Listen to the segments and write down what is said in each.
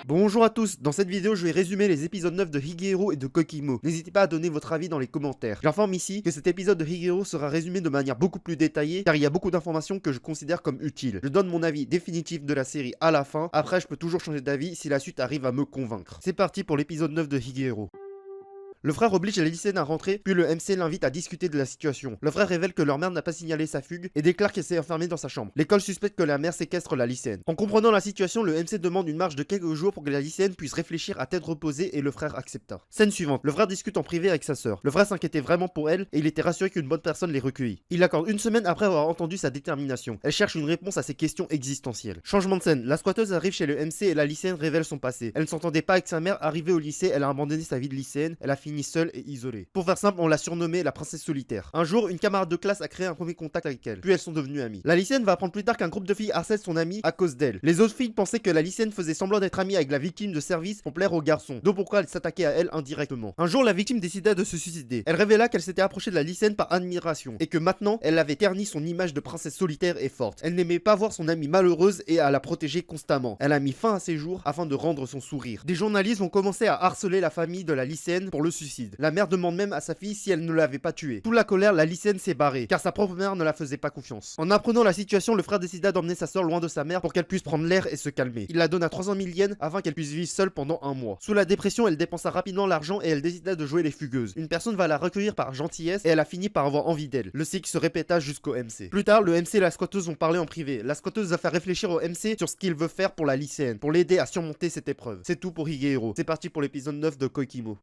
Bonjour à tous, dans cette vidéo je vais résumer les épisodes 9 de Higehiro et de Kokimo. N'hésitez pas à donner votre avis dans les commentaires. J'informe ici que cet épisode de Higehiro sera résumé de manière beaucoup plus détaillée car il y a beaucoup d'informations que je considère comme utiles. Je donne mon avis définitif de la série à la fin, après je peux toujours changer d'avis si la suite arrive à me convaincre. C'est parti pour l'épisode 9 de Higehiro. Le frère oblige la lycéenne à rentrer, puis le MC l'invite à discuter de la situation. Le frère révèle que leur mère n'a pas signalé sa fugue et déclare qu'elle s'est enfermée dans sa chambre. L'école suspecte que la mère séquestre la lycéenne. En comprenant la situation, le MC demande une marge de quelques jours pour que la lycéenne puisse réfléchir à tête reposée et le frère accepta. Scène suivante, le frère discute en privé avec sa sœur. Le frère s'inquiétait vraiment pour elle et il était rassuré qu'une bonne personne les recueillit. Il l'accorde une semaine après avoir entendu sa détermination. Elle cherche une réponse à ses questions existentielles. Changement de scène, la squatteuse arrive chez le MC et la lycéenne révèle son passé. Elle ne s'entendait pas avec sa mère, arrivée au lycée, elle a abandonné sa vie de lycéenne, elle a fini seule et isolée. Pour faire simple, on l'a surnommée la princesse solitaire. Un jour, une camarade de classe a créé un premier contact avec elle, puis elles sont devenues amies. La lycéenne va apprendre plus tard qu'un groupe de filles harcèle son amie à cause d'elle. Les autres filles pensaient que la lycéenne faisait semblant d'être amie avec la victime de service pour plaire aux garçons, d'où pourquoi elle s'attaquait à elle indirectement. Un jour, la victime décida de se suicider. Elle révéla qu'elle s'était approchée de la lycéenne par admiration, et que maintenant, elle avait terni son image de princesse solitaire et forte. Elle n'aimait pas voir son amie malheureuse et à la protéger constamment. Elle a mis fin à ses jours afin de rendre son sourire. Des journalistes ont commencé à harceler la famille de la lycéenne pour le suicide. La mère demande même à sa fille si elle ne l'avait pas tuée. Sous la colère, la lycéenne s'est barrée, car sa propre mère ne la faisait pas confiance. En apprenant la situation, le frère décida d'emmener sa soeur loin de sa mère pour qu'elle puisse prendre l'air et se calmer. Il la donne à 300 000 yens afin qu'elle puisse vivre seule pendant un mois. Sous la dépression, elle dépensa rapidement l'argent et elle décida de jouer les fugueuses. Une personne va la recueillir par gentillesse et elle a fini par avoir envie d'elle. Le cycle se répéta jusqu'au MC. Plus tard, le MC et la squatteuse ont parlé en privé. La squatteuse va faire réfléchir au MC sur ce qu'il veut faire pour la lycéenne, pour l'aider à surmonter cette épreuve. C'est tout pour Higehiro. C'est parti pour l'épisode 9 de Kokimo.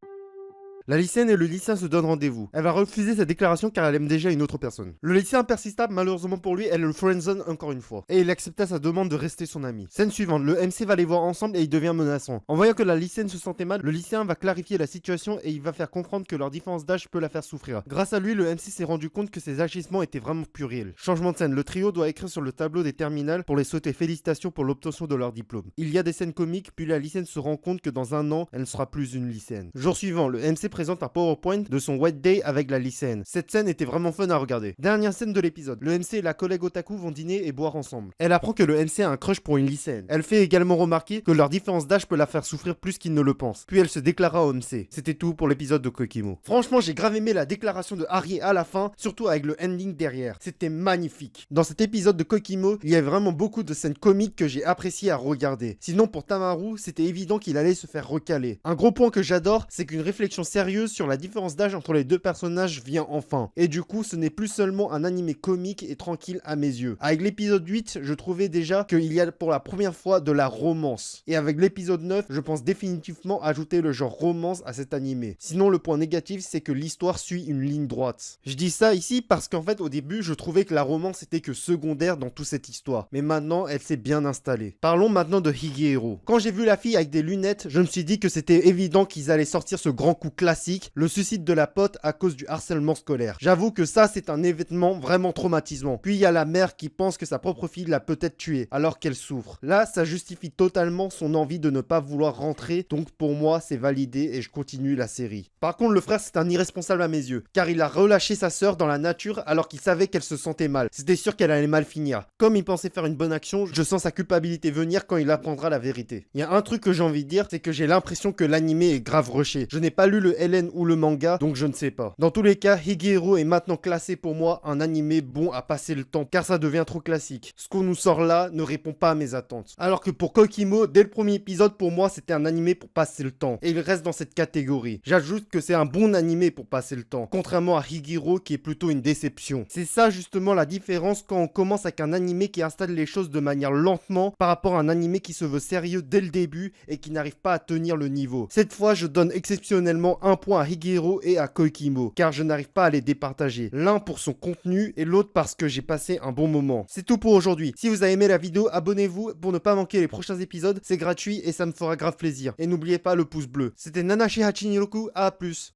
La lycéenne et le lycéen se donnent rendez-vous. Elle va refuser sa déclaration car elle aime déjà une autre personne. Le lycéen persista, malheureusement pour lui, elle le friendzone encore une fois. Et il accepta sa demande de rester son ami. Scène suivante, le MC va les voir ensemble et il devient menaçant. En voyant que la lycéenne se sentait mal, le lycéen va clarifier la situation et il va faire comprendre que leur différence d'âge peut la faire souffrir. Grâce à lui, le MC s'est rendu compte que ses agissements étaient vraiment puérils. Changement de scène, le trio doit écrire sur le tableau des terminales pour les souhaiter félicitations pour l'obtention de leur diplôme. Il y a des scènes comiques, puis la lycéenne se rend compte que dans un an, elle ne sera plus une lycéenne. Jour suivant, le MC présente un PowerPoint de son White Day avec la lycéenne. Cette scène était vraiment fun à regarder. Dernière scène de l'épisode. Le MC et la collègue otaku vont dîner et boire ensemble. Elle apprend que le MC a un crush pour une lycéenne. Elle fait également remarquer que leur différence d'âge peut la faire souffrir plus qu'il ne le pense. Puis elle se déclara au MC. C'était tout pour l'épisode de Kokimo. Franchement, j'ai grave aimé la déclaration de Harry à la fin, surtout avec le ending derrière. C'était magnifique. Dans cet épisode de Kokimo, il y avait vraiment beaucoup de scènes comiques que j'ai apprécié à regarder. Sinon, pour Tamaru, c'était évident qu'il allait se faire recaler. Un gros point que j'adore, c'est qu'une réflexion sérieuse sur la différence d'âge entre les deux personnages vient enfin. Et du coup, ce n'est plus seulement un animé comique et tranquille à mes yeux. Avec l'épisode 8, je trouvais déjà qu'il y a pour la première fois de la romance. Et avec l'épisode 9, je pense définitivement ajouter le genre romance à cet animé. Sinon, le point négatif, c'est que l'histoire suit une ligne droite. Je dis ça ici parce qu'en fait, au début, je trouvais que la romance était que secondaire dans toute cette histoire. Mais maintenant, elle s'est bien installée. Parlons maintenant de Higehiro. Quand j'ai vu la fille avec des lunettes, je me suis dit que c'était évident qu'ils allaient sortir ce grand coup classique, le suicide de la pote à cause du harcèlement scolaire. J'avoue que ça, c'est un événement vraiment traumatisant. Puis il y a la mère qui pense que sa propre fille l'a peut-être tuée alors qu'elle souffre. Là, ça justifie totalement son envie de ne pas vouloir rentrer, donc pour moi, c'est validé et je continue la série. Par contre, le frère, c'est un irresponsable à mes yeux, car il a relâché sa sœur dans la nature alors qu'il savait qu'elle se sentait mal. C'était sûr qu'elle allait mal finir. Comme il pensait faire une bonne action, je sens sa culpabilité venir quand il apprendra la vérité. Il y a un truc que j'ai envie de dire, c'est que j'ai l'impression que l'animé est grave rushé. Je n'ai pas lu le LN ou le manga, donc je ne sais pas. Dans tous les cas, Higehiro est maintenant classé pour moi un animé bon à passer le temps, car ça devient trop classique. Ce qu'on nous sort là ne répond pas à mes attentes. Alors que pour Kokimo, dès le premier épisode, pour moi, c'était un animé pour passer le temps. Et il reste dans cette catégorie. J'ajoute que c'est un bon animé pour passer le temps, contrairement à Higehiro qui est plutôt une déception. C'est ça justement la différence quand on commence avec un animé qui installe les choses de manière lentement par rapport à un animé qui se veut sérieux dès le début et qui n'arrive pas à tenir le niveau. Cette fois, je donne exceptionnellement un point à Higehiro et à Kokimo, car je n'arrive pas à les départager. L'un pour son contenu et l'autre parce que j'ai passé un bon moment. C'est tout pour aujourd'hui. Si vous avez aimé la vidéo, abonnez-vous pour ne pas manquer les prochains épisodes. C'est gratuit et ça me fera grave plaisir. Et n'oubliez pas le pouce bleu. C'était Nanashi Hachiniroku, à plus.